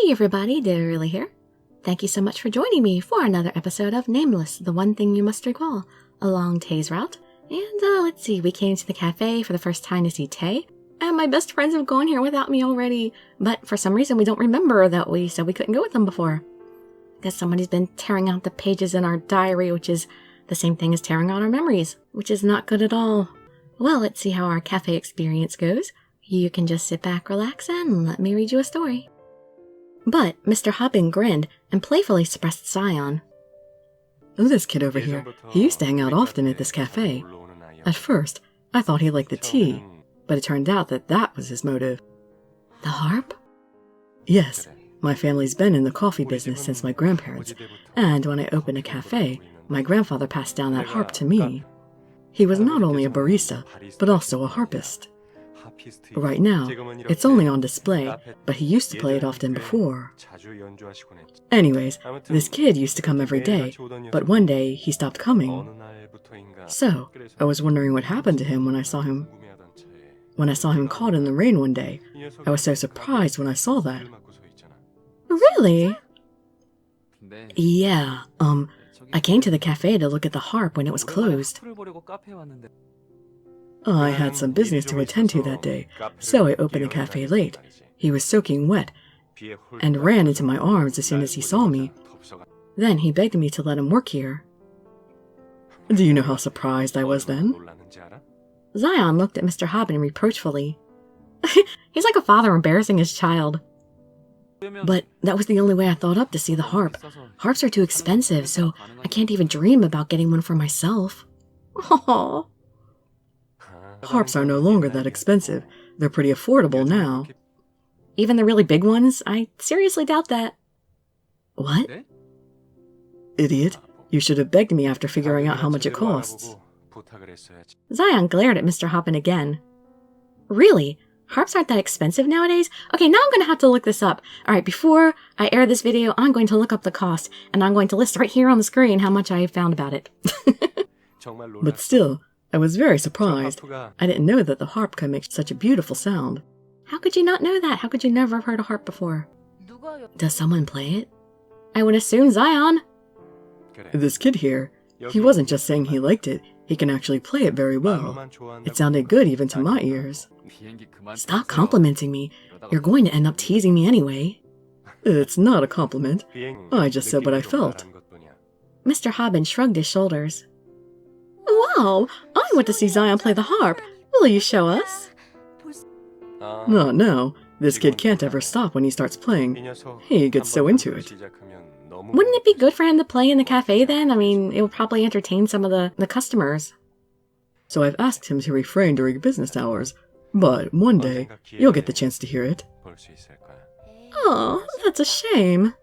Hey everybody, Dirili here. Thank you so much for joining me for another episode of Nameless, the one thing you must recall, along Taye's route. And let's see, we came to the cafe for the first time to see Taye, and my best friends have gone here without me already, but for some reason we don't remember that we said we couldn't go with them before. Guess somebody's been tearing out the pages in our diary, which is the same thing as tearing out our memories, which is not good at all. Well, let's see how our cafe experience goes. You can just sit back, relax, and let me read you a story. But Mr. Hoppin grinned and playfully expressed Zion. This kid over here, he used to hang out often at this cafe. At first, I thought he liked the tea, but it turned out that that was his motive. The harp? Yes, my family's been in the coffee business since my grandparents, and when I opened a cafe, my grandfather passed down that harp to me. He was not only a barista, but also a harpist. Right now, it's only on display, but he used to play it often before. Anyways, this kid used to come every day, but one day he stopped coming. So, I was wondering what happened to him when I saw him caught in the rain one day. I was so surprised when I saw that. Really? Yeah, I came to the cafe to look at the harp when it was closed. I had some business to attend to that day, so I opened the cafe late. He was soaking wet, and ran into my arms as soon as he saw me. Then he begged me to let him work here. Do you know how surprised I was then? Zion looked at Mr. Hoppin reproachfully. He's like a father embarrassing his child. But that was the only way I thought up to see the harp. Harps are too expensive, so I can't even dream about getting one for myself. Aww. Harps are no longer that expensive. They're pretty affordable now. Even the really big ones? I seriously doubt that. What? Idiot. You should have begged me after figuring out how much it costs. Zion glared at Mr. Hoppin again. Really? Harps aren't that expensive nowadays? Okay, now I'm going to have to look this up. Alright, before I air this video, I'm going to look up the cost, and I'm going to list right here on the screen how much I found about it. But still, I was very surprised. I didn't know that the harp could make such a beautiful sound. How could you not know that? How could you never have heard a harp before? Does someone play it? I would assume Zion. This kid here, he wasn't just saying he liked it, he can actually play it very well. It sounded good even to my ears. Stop complimenting me. You're going to end up teasing me anyway. It's not a compliment. I just said what I felt. Mr. Hoppin shrugged his shoulders. Wow, I want to see Zion play the harp. Will you show us? Not now. This kid can't ever stop when he starts playing. He gets so into it. Wouldn't it be good for him to play in the cafe then? I mean, it would probably entertain some of the customers. So I've asked him to refrain during business hours, but one day, you'll get the chance to hear it. Oh, that's a shame.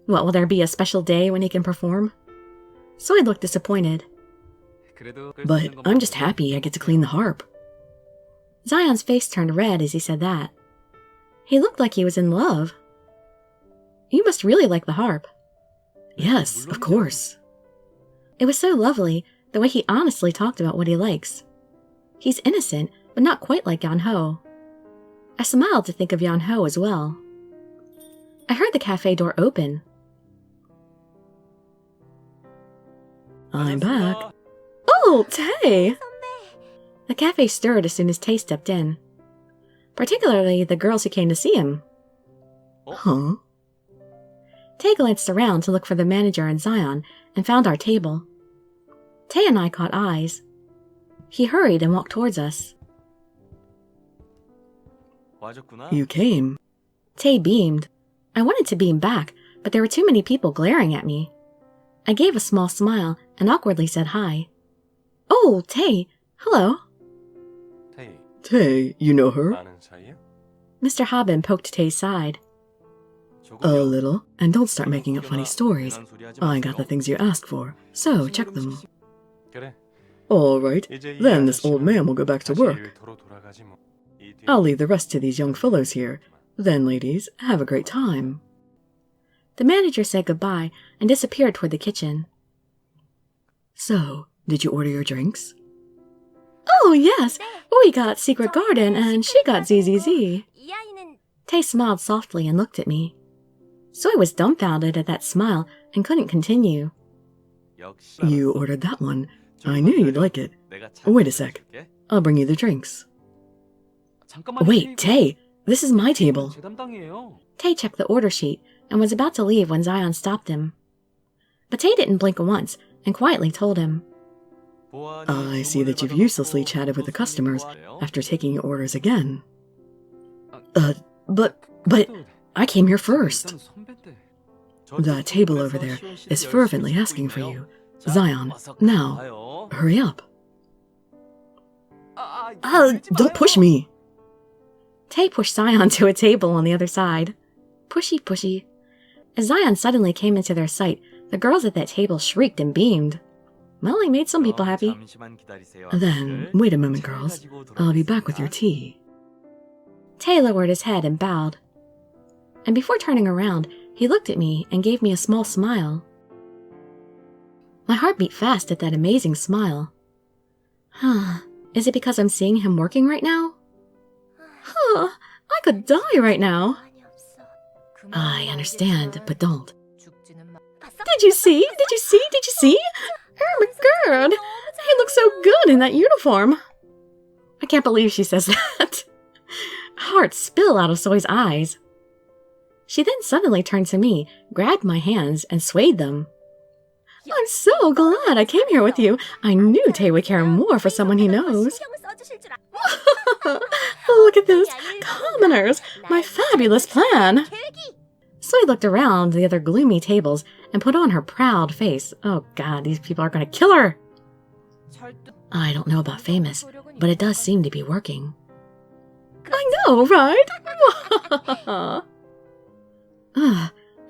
What, will there be a special day when he can perform? So I looked disappointed. But I'm just happy I get to clean the harp. Zion's face turned red as he said that. He looked like he was in love. You must really like the harp. Yes, of course. It was so lovely, the way he honestly talked about what he likes. He's innocent, but not quite like Yan-ho. I smiled to think of Yan-ho as well. I heard the cafe door open. I'm back. Oh, Taye! The cafe stirred as soon as Taye stepped in. Particularly the girls who came to see him. Huh? Taye glanced around to look for the manager and Zion and found our table. Taye and I caught eyes. He hurried and walked towards us. You came. Taye beamed. I wanted to beam back, but there were too many people glaring at me. I gave a small smile and awkwardly said hi. Oh, Taye. Hello. Taye, you know her? Mr. Hoppin poked Taye's side. A little, and don't start making up funny stories. I got the things you asked for, so check them. All right, then this old man will go back to work. I'll leave the rest to these young fellows here. Then, ladies, have a great time. The manager said goodbye and disappeared toward the kitchen. So, did you order your drinks? Oh, yes. We got Secret Garden and she got ZZZ. Taye smiled softly and looked at me. Soy was dumbfounded at that smile and couldn't continue. You ordered that one. I knew you'd like it. Wait a sec. I'll bring you the drinks. Wait, Taye, this is my table. 담당이에요. Taye checked the order sheet and was about to leave when Zion stopped him. But Taye didn't blink once and quietly told him, I see that you've uselessly chatted with the customers after taking your orders again. But I came here first. That table over there is fervently asking for you. Zion, now, hurry up. Don't push me. Taye pushed Zion to a table on the other side. Pushy, pushy. As Zion suddenly came into their sight, the girls at that table shrieked and beamed. Well, he made some people happy. Then, wait a moment, girls. I'll be back with your tea. Taye lowered his head and bowed. And before turning around, he looked at me and gave me a small smile. My heart beat fast at that amazing smile. Is it because I'm seeing him working right now? I could die right now. I understand, but don't. Did you see? Did you see? Did you see? Oh my god! He looks so good in that uniform. I can't believe she says that. Hearts spill out of Soy's eyes. She then suddenly turned to me, grabbed my hands, and swayed them. I'm so glad I came here with you. I knew Taye would care more for someone he knows. Look at this. Commoners, my fabulous plan. Soy looked around the other gloomy tables and put on her proud face. Oh god, these people are going to kill her. I don't know about famous, but it does seem to be working. I know, right?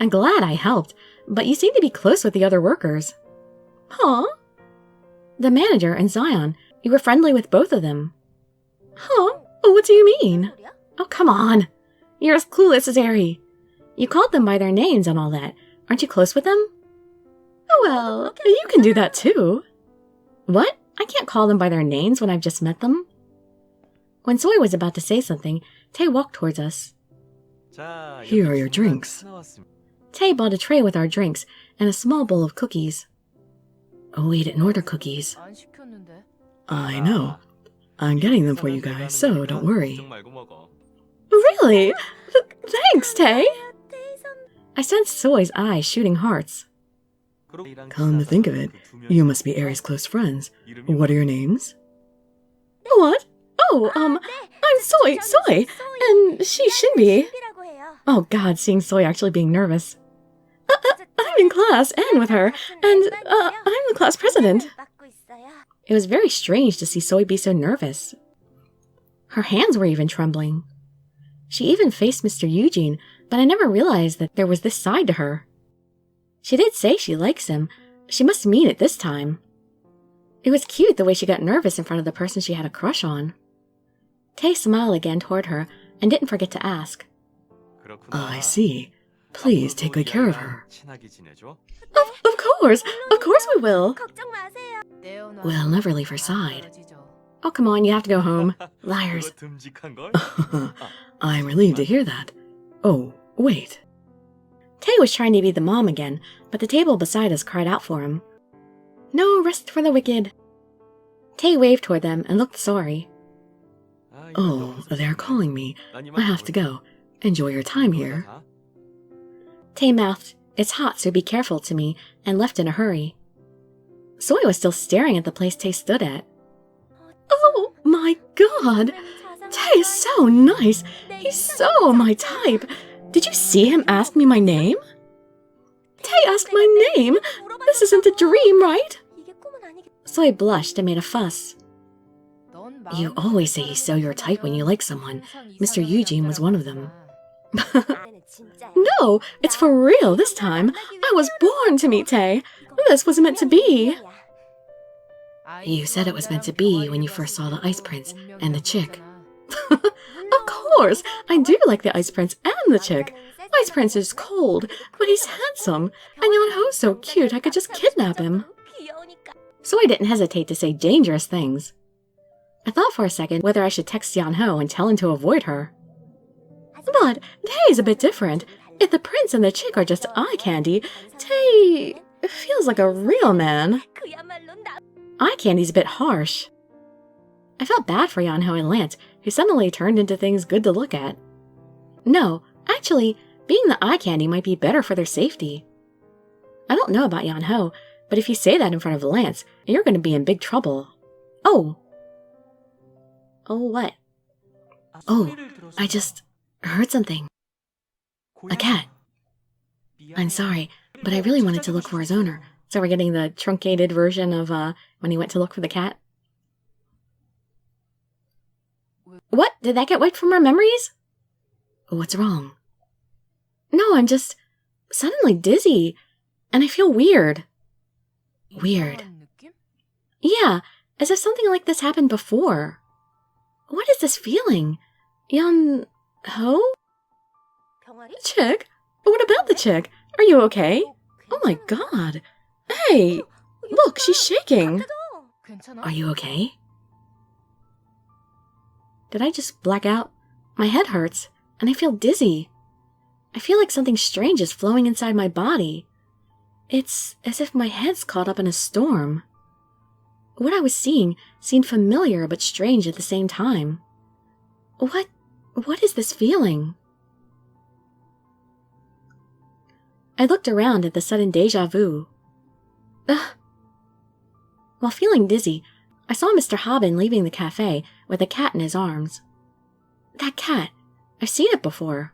I'm glad I helped, but you seem to be close with the other workers. Huh? The manager and Zion, you were friendly with both of them. Huh? What do you mean? Oh, come on. You're as clueless as Ari. You called them by their names and all that. Aren't you close with them? Well, you can do that too. What? I can't call them by their names when I've just met them. When Soy was about to say something, Taye walked towards us. Here are your drinks. Taye bought a tray with our drinks and a small bowl of cookies. Oh, we didn't order cookies. I know. I'm getting them for you guys, so don't worry. Really? Thanks, Taye. I sensed Soy's eyes shooting hearts. Come to think of it, you must be Aries' close friends. What are your names? What? Oh, I'm Soy, and she's Shinbi. Oh god, seeing Soy actually being nervous. I'm in class and with her, and I'm the class president. It was very strange to see Soy be so nervous. Her hands were even trembling. She even faced Mr. Eugene, but I never realized that there was this side to her. She did say she likes him. She must mean it this time. It was cute the way she got nervous in front of the person she had a crush on. Taye smiled again toward her and didn't forget to ask. I see. Please take good care of her. Of course we will. We'll never leave her side. Oh, come on, you have to go home. Liars. I'm relieved to hear that. Oh, wait. Taye was trying to be the mom again, but the table beside us cried out for him. No rest for the wicked. Taye waved toward them and looked sorry. Oh, they're calling me. I have to go. Enjoy your time here. Taye mouthed, "It's hot, so be careful," to me, and left in a hurry. Soy was still staring at the place Taye stood at. Oh my god! Taye is so nice! He's so my type! Did you see him ask me my name? Taye asked my name! This isn't a dream, right? Soy blushed and made a fuss. You always say he's so your type when you like someone. Mr. Eugene was one of them. No, it's for real this time. I was born to meet Taye. This was meant to be. You said it was meant to be when you first saw the Ice Prince and the chick. Of course, I do like the Ice Prince and the chick. Ice Prince is cold, but he's handsome, and Yeonho's so cute I could just kidnap him. So I didn't hesitate to say dangerous things. I thought for a second whether I should text Yeonho and tell him to avoid her. But Taye's a bit different. If the prince and the chick are just eye candy, Taye feels like a real man. Eye candy's a bit harsh. I felt bad for Yeonho and Lance, who suddenly turned into things good to look at. No, actually, being the eye candy might be better for their safety. I don't know about Yeonho, but if you say that in front of Lance, you're going to be in big trouble. Oh. Oh, what? Oh, I just heard something. A cat. I'm sorry, but I really wanted to look for his owner. So we're getting the truncated version of when he went to look for the cat. What? Did that get wiped from our memories? What's wrong? No, I'm just suddenly dizzy, and I feel weird. Weird. Yeah, as if something like this happened before. What is this feeling? Yeonho? Chick? What about the chick? Are you okay? Oh my god. Hey! Look, she's shaking. Are you okay? Did I just black out? My head hurts, and I feel dizzy. I feel like something strange is flowing inside my body. It's as if my head's caught up in a storm. What I was seeing seemed familiar but strange at the same time. What is this feeling? I looked around at the sudden deja vu. Ugh. While feeling dizzy, I saw Mr. Haben leaving the cafe with a cat in his arms. That cat. I've seen it before.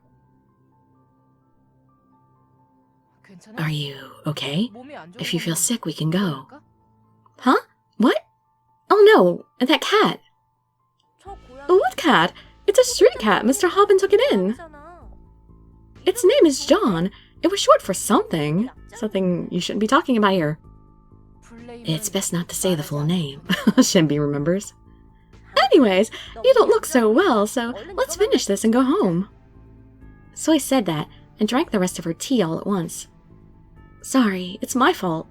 Are you okay? If you feel sick, we can go. Huh? What? Oh no, that cat. What cat? It's a street cat. Mr. Haben took it in. Its name is John. It was short for something. Something you shouldn't be talking about here. It's best not to say the full name. Shinbi remembers. Anyways, you don't look so well, so let's finish this and go home. Soy said that and drank the rest of her tea all at once. Sorry, it's my fault.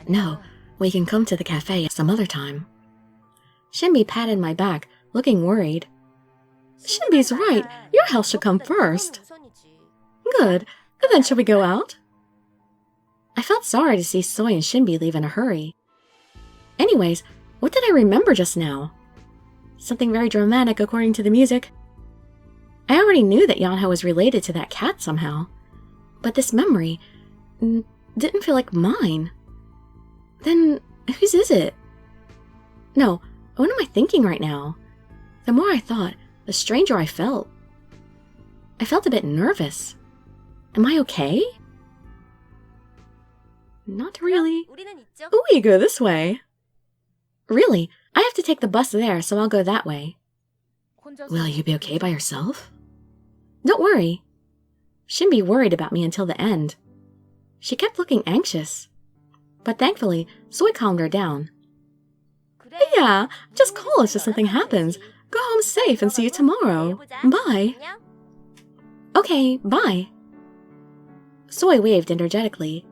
No, we can come to the cafe some other time. Shinbi patted my back, looking worried. Shinbi's right. Your health should come first. Good. Then shall we go out? I felt sorry to see Soy and Shinbi leave in a hurry. Anyways, what did I remember just now? Something very dramatic according to the music. I already knew that Yeonho was related to that cat somehow, but this memory didn't feel like mine. Then, whose is it? No, what am I thinking right now? The more I thought, the stranger I felt. I felt a bit nervous. Am I okay? Not really. We go this way. Really? I have to take the bus there, so I'll go that way. Will you be okay by yourself? Don't worry. Shinbi worried about me until the end. She kept looking anxious. But thankfully, Soy calmed her down. Yeah, just call us if something happens. Go home safe and see you tomorrow. Bye. Okay, bye. Soy waved energetically.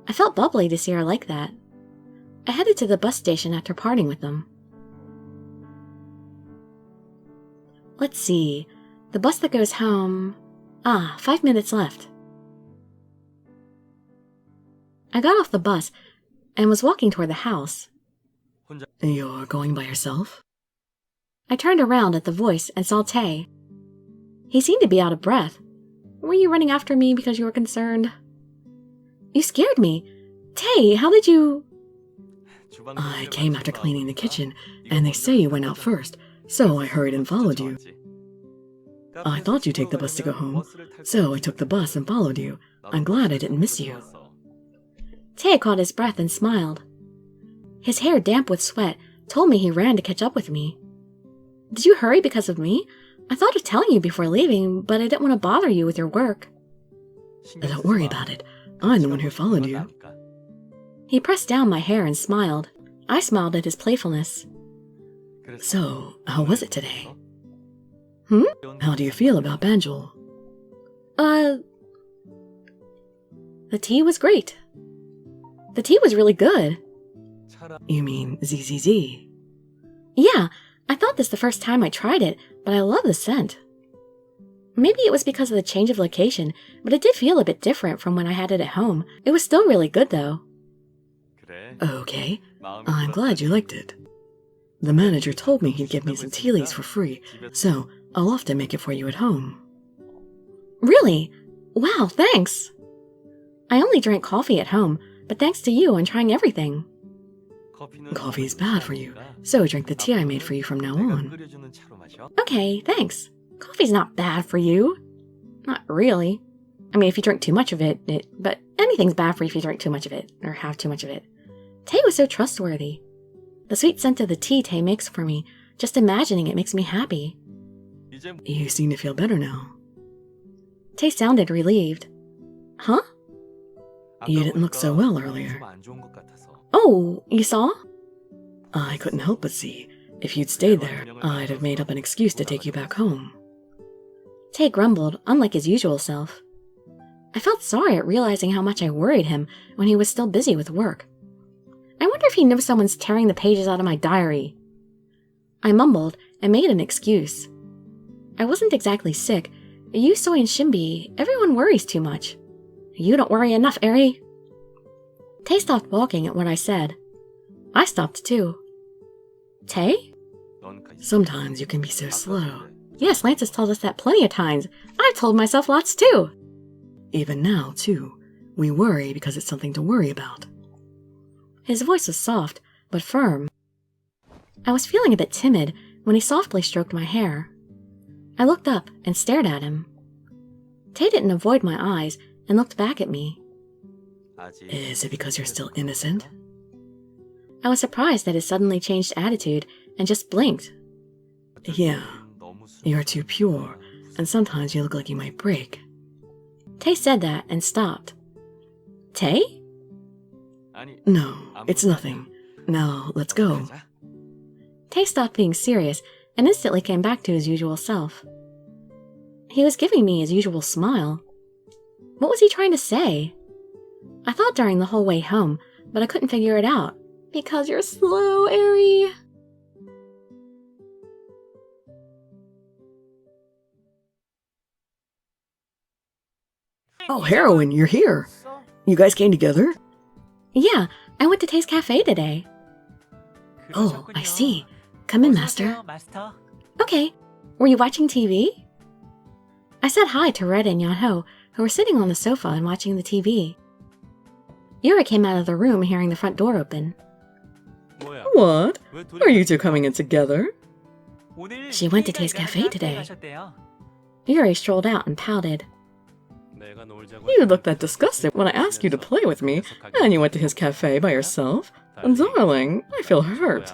I felt bubbly to see her like that. I headed to the bus station after parting with them. Let's see. The bus that goes home... 5 minutes left. I got off the bus and was walking toward the house. You're going by yourself? I turned around at the voice and saw Taye. He seemed to be out of breath. Were you running after me because you were concerned? You scared me. Taye, how did you... I came after cleaning the kitchen, and they say you went out first, so I hurried and followed you. I thought you'd take the bus to go home, so I took the bus and followed you. I'm glad I didn't miss you. Taye caught his breath and smiled. His hair damp with sweat told me he ran to catch up with me. Did you hurry because of me? I thought of telling you before leaving, but I didn't want to bother you with your work. Don't worry about it. I'm the one who followed you. He pressed down my hair and smiled. I smiled at his playfulness. So, how was it today? How do you feel about Banjul? The tea was great. The tea was really good. You mean ZZZ? Yeah, I thought this the first time I tried it, but I love the scent. Maybe it was because of the change of location, but it did feel a bit different from when I had it at home. It was still really good though. Okay, I'm glad you liked it. The manager told me he'd give me some tea leaves for free, so I'll often make it for you at home. Really? Wow, thanks! I only drank coffee at home, but thanks to you, I'm trying everything. Coffee is bad for you, so drink the tea I made for you from now on. Okay, thanks. Coffee's not bad for you. Not really. I mean, if you drink too much of it, but anything's bad for you if you drink too much of it, or have too much of it. Taye was so trustworthy. The sweet scent of the tea Taye makes for me, just imagining it makes me happy. You seem to feel better now. Taye sounded relieved. Huh? You didn't look so well earlier. Oh, you saw? I couldn't help but see. If you'd stayed there, I'd have made up an excuse to take you back home. Taye grumbled, unlike his usual self. I felt sorry at realizing how much I worried him when he was still busy with work. I wonder if he knows someone's tearing the pages out of my diary. I mumbled and made an excuse. I wasn't exactly sick. You, Soy, and Shimbi, everyone worries too much. You don't worry enough, Eri. Taye stopped walking at what I said. I stopped too. Taye? Sometimes you can be so slow. Yes, Lance has told us that plenty of times. I've told myself lots too. Even now, too. We worry because it's something to worry about. His voice was soft, but firm. I was feeling a bit timid when he softly stroked my hair. I looked up and stared at him. Taye didn't avoid my eyes and looked back at me. Is it because you're still innocent? I was surprised at his suddenly changed attitude and just blinked. Yeah, you're too pure, and sometimes you look like you might break. Taye said that and stopped. Taye? No, it's nothing. Now, let's go. Taye stopped being serious and instantly came back to his usual self. He was giving me his usual smile. What was he trying to say? I thought during the whole way home, but I couldn't figure it out. Because you're slow, Eri. Oh, Heroine, you're here. You guys came together? Yeah, I went to Taye's cafe today. Oh, I see. Come in, Master. Okay, were you watching TV? I said hi to Red and Yanho, who were sitting on the sofa and watching the TV. Yuri came out of the room hearing the front door open. What? Are you two coming in together? She went to Taye's cafe today. Yuri strolled out and pouted. You looked that disgusted when I asked you to play with me, and you went to his cafe by yourself? Darling, I feel hurt.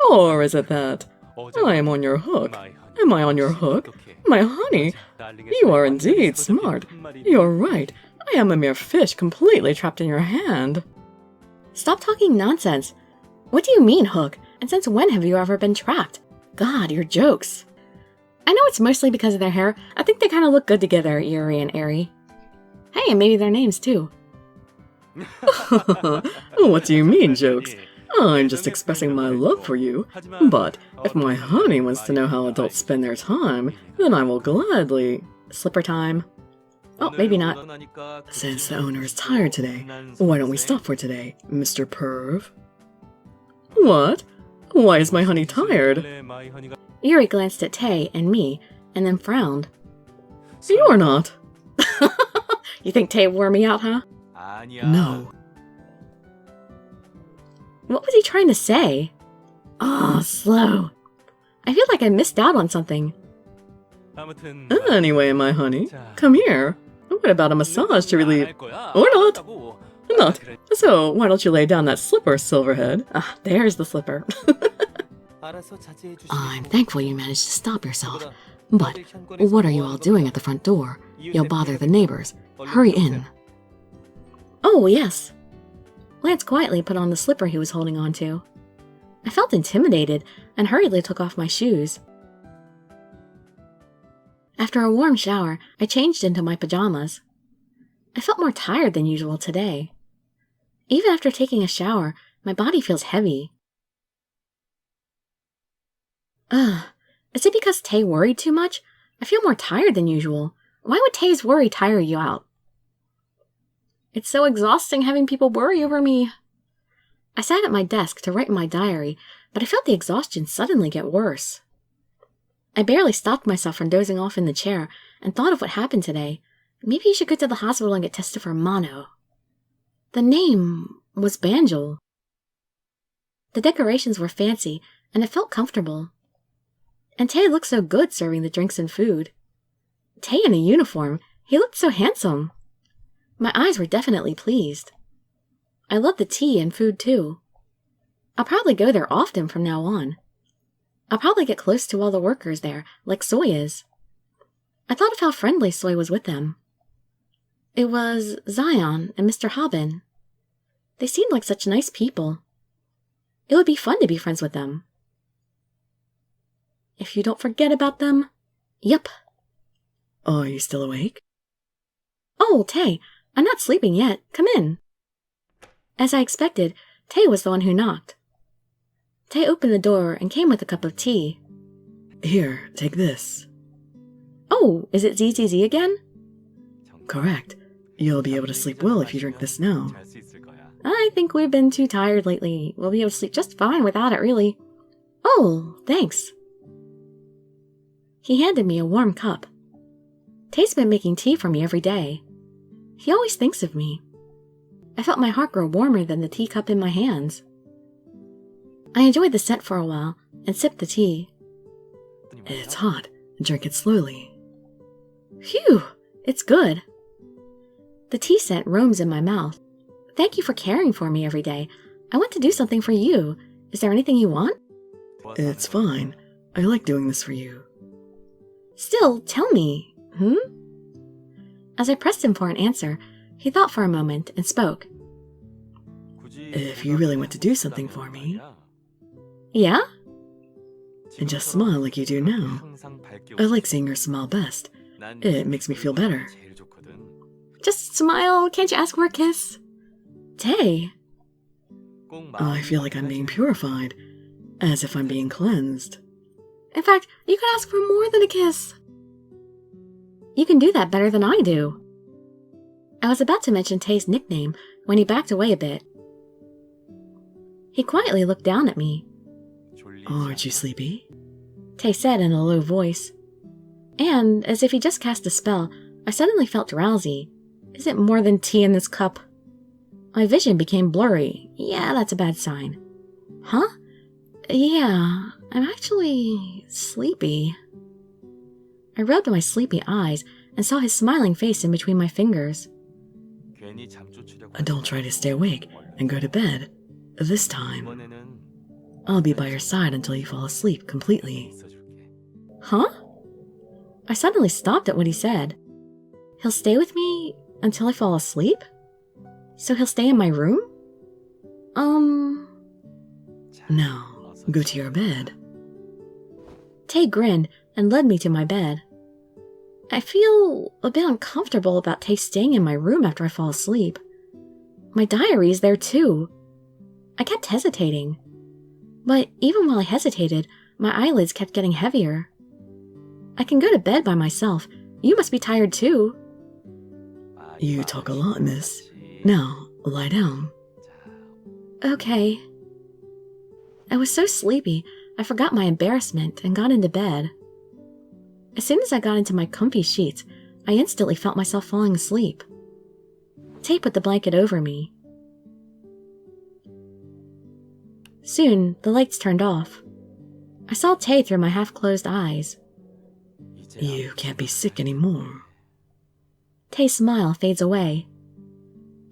Or is it that I am on your hook? Am I on your hook? My honey, you are indeed smart. You're right. I am a mere fish completely trapped in your hand. Stop talking nonsense. What do you mean, hook? And since when have you ever been trapped? God, your jokes. I know it's mostly because of their hair. I think they kind of look good together, Yuri and Eri. Hey, and maybe their names too. What do you mean, jokes? I'm just expressing my love for you. But if my honey wants to know how adults spend their time, then I will gladly... Slipper time. Oh, maybe not. Since the owner is tired today, why don't we stop for today, Mr. Perv? What? Why is my honey tired? Yuri glanced at Taye and me, and then frowned. You're not. You think Taye wore me out, huh? No. What was he trying to say? Oh, slow. I feel like I missed out on something. Anyway, my honey, come here. What about a massage to relieve... Or not. Not. So, why don't you lay down that slipper, Silverhead? Ah, there's the slipper. I'm thankful you managed to stop yourself. But what are you all doing at the front door? You'll bother the neighbors. Hurry in. Oh, yes. Lance quietly put on the slipper he was holding on to. I felt intimidated and hurriedly took off my shoes. After a warm shower, I changed into my pajamas. I felt more tired than usual today. Even after taking a shower, my body feels heavy. Is it because Taye worried too much? I feel more tired than usual. Why would Taye's worry tire you out? It's so exhausting having people worry over me. I sat at my desk to write in my diary, but I felt the exhaustion suddenly get worse. I barely stopped myself from dozing off in the chair and thought of what happened today. Maybe you should go to the hospital and get tested for mono. The name was Banjul. The decorations were fancy, and it felt comfortable. And Taye looked so good serving the drinks and food. Taye in a uniform, he looked so handsome. My eyes were definitely pleased. I loved the tea and food too. I'll probably go there often from now on. I'll probably get close to all the workers there, like Soy is. I thought of how friendly Soy was with them. It was Zion and Mr. Haben. They seemed like such nice people. It would be fun to be friends with them. If you don't forget about them, yup. Are you still awake? Oh, Taye, I'm not sleeping yet. Come in. As I expected, Taye was the one who knocked. Taye opened the door and came with a cup of tea. Here, take this. Oh, is it ZZZ again? Correct. You'll be able to sleep well if you drink this now. I think we've been too tired lately. We'll be able to sleep just fine without it, really. Oh, thanks. He handed me a warm cup. Taye's been making tea for me every day. He always thinks of me. I felt my heart grow warmer than the teacup in my hands. I enjoyed the scent for a while and sipped the tea. It's hot. Drink it slowly. Phew, it's good. The tea scent roams in my mouth. Thank you for caring for me every day. I want to do something for you. Is there anything you want? It's fine. I like doing this for you. Still, tell me. As I pressed him for an answer, he thought for a moment and spoke. If you really want to do something for me... Yeah? And just smile like you do now. I like seeing your smile best. It makes me feel better. Just smile. Can't you ask for a kiss? Taye. I feel like I'm being purified, as if I'm being cleansed. In fact, you could ask for more than a kiss. You can do that better than I do. I was about to mention Taye's nickname when he backed away a bit. He quietly looked down at me. Aren't you sleepy? Taye said in a low voice. And, as if he just cast a spell, I suddenly felt drowsy. Is it more than tea in this cup? My vision became blurry. Yeah, that's a bad sign. Huh? Yeah, I'm actually sleepy. I rubbed my sleepy eyes and saw his smiling face in between my fingers. Don't try to stay awake and go to bed. This time, I'll be by your side until you fall asleep completely. Huh? I suddenly stopped at what he said. He'll stay with me until I fall asleep? So he'll stay in my room? Now, go to your bed. Taye grinned and led me to my bed. I feel a bit uncomfortable about Taye staying in my room after I fall asleep. My diary is there too. I kept hesitating. But even while I hesitated, my eyelids kept getting heavier. I can go to bed by myself. You must be tired too. You talk a lot, miss. Now, lie down. Okay. I was so sleepy, I forgot my embarrassment and got into bed. As soon as I got into my comfy sheets, I instantly felt myself falling asleep. Taye put the blanket over me. Soon, the lights turned off. I saw Taye through my half-closed eyes. You can't be sick anymore. Taye's smile fades away.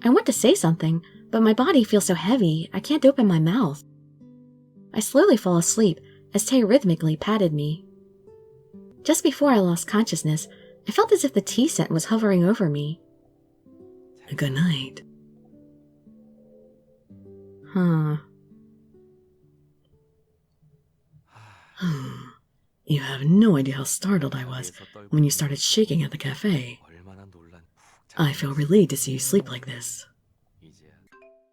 I want to say something, but my body feels so heavy, I can't open my mouth. I slowly fall asleep as Taye rhythmically patted me. Just before I lost consciousness, I felt as if the tea scent was hovering over me. Good night. You have no idea how startled I was when you started shaking at the cafe. I feel relieved to see you sleep like this.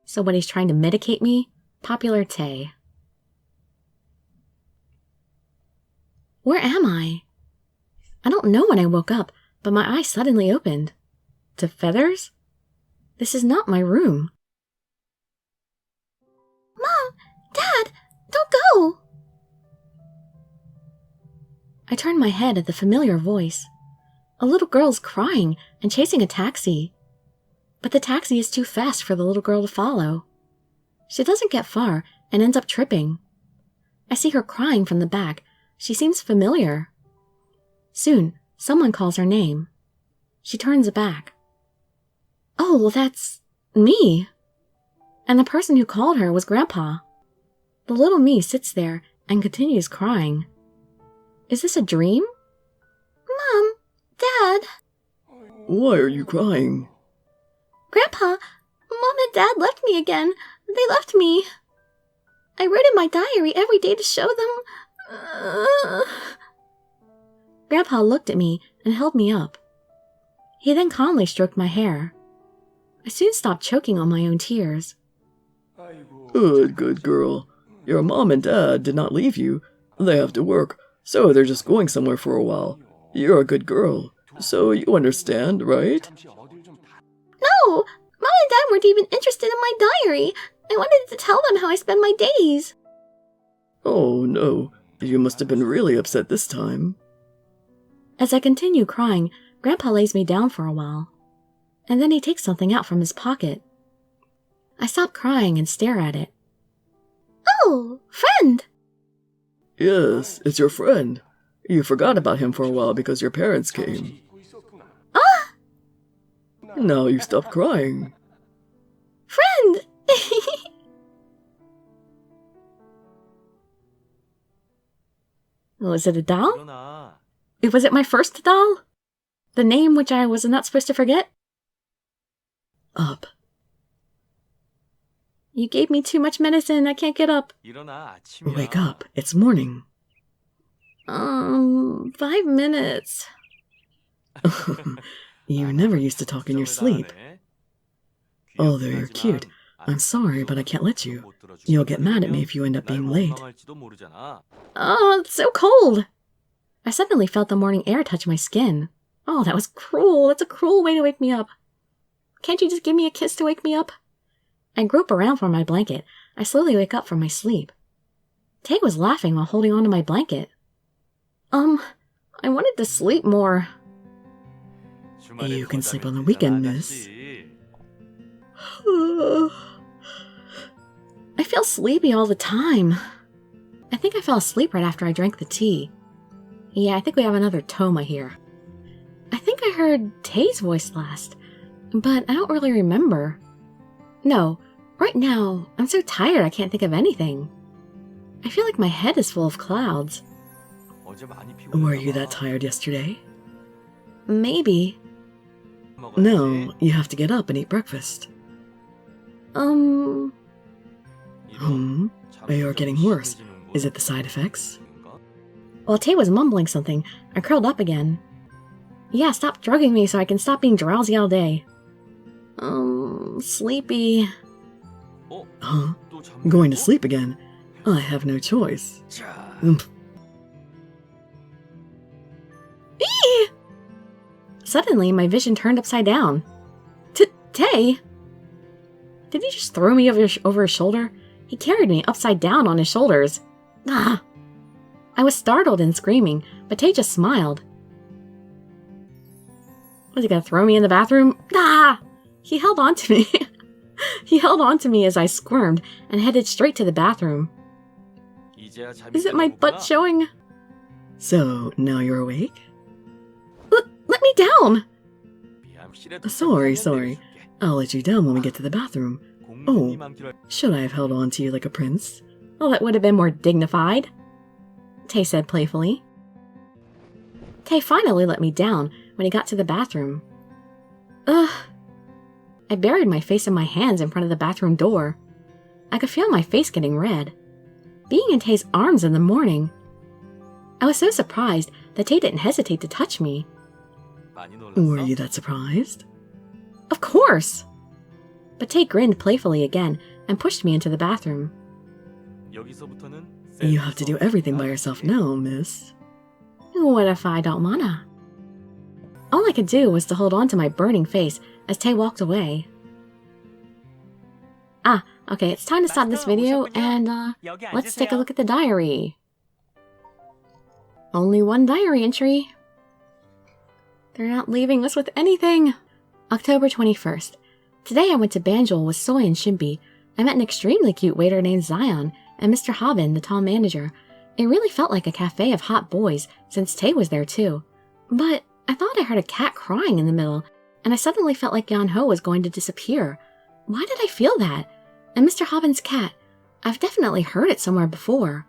So when he's trying to medicate me, popular Taye. Where am I? I don't know when I woke up, but my eyes suddenly opened. To feathers? This is not my room. Mom! Dad! Don't go! I turned my head at the familiar voice. A little girl's crying and chasing a taxi. But the taxi is too fast for the little girl to follow. She doesn't get far and ends up tripping. I see her crying from the back. She seems familiar. Soon, someone calls her name. She turns back. Oh, that's me. And the person who called her was Grandpa. The little me sits there and continues crying. Is this a dream? Mom, Dad. Why are you crying? Grandpa, Mom and Dad left me again. They left me. I wrote in my diary every day to show them. Grandpa looked at me and held me up. He then calmly stroked my hair. I soon stopped choking on my own tears. Good girl. Your mom and dad did not leave you. They have to work, so they're just going somewhere for a while. You're a good girl, so you understand, right? No! Mom and Dad weren't even interested in my diary. I wanted to tell them how I spend my days. Oh, no. You must have been really upset this time. As I continue crying, Grandpa lays me down for a while. And then he takes something out from his pocket. I stop crying and stare at it. Oh, friend! Yes, it's your friend. You forgot about him for a while because your parents came. Ah! Now you stop crying. Friend! Was it a doll? Was it my first doll? The name which I was not supposed to forget? Up. You gave me too much medicine. I can't get up. Wake up. It's morning. 5 minutes. You never used to talk in your sleep. Although you're cute, I'm sorry, but I can't let you. You'll get mad at me if you end up being late. Oh, it's so cold. I suddenly felt the morning air touch my skin. Oh, that was cruel. That's a cruel way to wake me up. Can't you just give me a kiss to wake me up? I grope around for my blanket. I slowly wake up from my sleep. Taye was laughing while holding onto my blanket. I wanted to sleep more. You can sleep on the weekend, miss. I feel sleepy all the time. I think I fell asleep right after I drank the tea. Yeah, I think we have another Toma here. I think I heard Taye's voice last, but I don't really remember. No, right now, I'm so tired I can't think of anything. I feel like my head is full of clouds. Were you that tired yesterday? Maybe. No, you have to get up and eat breakfast. You're getting worse. Is it the side effects? While Taye was mumbling something, I curled up again. Yeah, stop drugging me so I can stop being drowsy all day. Sleepy. Huh? Going to sleep again? I have no choice. Eee! Suddenly, my vision turned upside down. Taye? Did he just throw me over his shoulder? He carried me upside down on his shoulders. Ah! I was startled and screaming, but Taye just smiled. Was he gonna throw me in the bathroom? Ah! He held on to me. He held on to me as I squirmed and headed straight to the bathroom. Is it my butt showing? So, now you're awake? Let me down! Sorry. I'll let you down when we get to the bathroom. Oh, should I have held on to you like a prince? Well, that would have been more dignified, Taye said playfully. Taye finally let me down when he got to the bathroom. Ugh. I buried my face in my hands in front of the bathroom door. I could feel my face getting red. Being in Taye's arms in the morning. I was so surprised that Taye didn't hesitate to touch me. Were you that surprised? Of course! But Taye grinned playfully again and pushed me into the bathroom. You have to do everything by yourself now, miss. What if I don't wanna? All I could do was to hold on to my burning face as Taye walked away. Ah, okay, it's time to stop this video and, let's take a look at the diary. Only one diary entry. They're not leaving us with anything. October 21st. Today I went to Banjul with Soy and Shimpy. I met an extremely cute waiter named Zion and Mr. Hobbin, the tall manager. It really felt like a cafe of hot boys, since Taye was there too. But I thought I heard a cat crying in the middle, and I suddenly felt like Yeon-ho was going to disappear. Why did I feel that? And Mr. Hobbin's cat, I've definitely heard it somewhere before.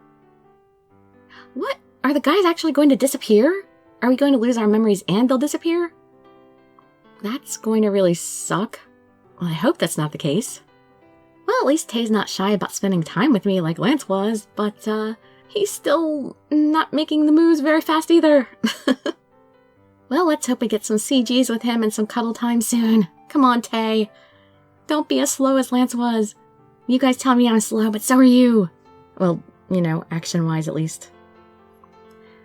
What? Are the guys actually going to disappear? Are we going to lose our memories and they'll disappear? That's going to really suck. Well, I hope that's not the case. Well, at least Taye's not shy about spending time with me like Lance was, but, he's still not making the moves very fast either. Well, let's hope we get some CGs with him and some cuddle time soon. Come on, Taye. Don't be as slow as Lance was. You guys tell me I'm slow, but so are you. Well, you know, action-wise at least.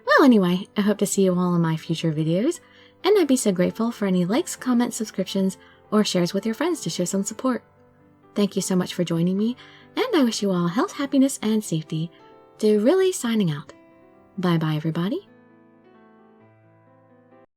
Well, anyway, I hope to see you all in my future videos, and I'd be so grateful for any likes, comments, subscriptions, or shares with your friends to show some support. Thank you so much for joining me, and I wish you all health, happiness, and safety. Dirili signing out. Bye-bye, everybody.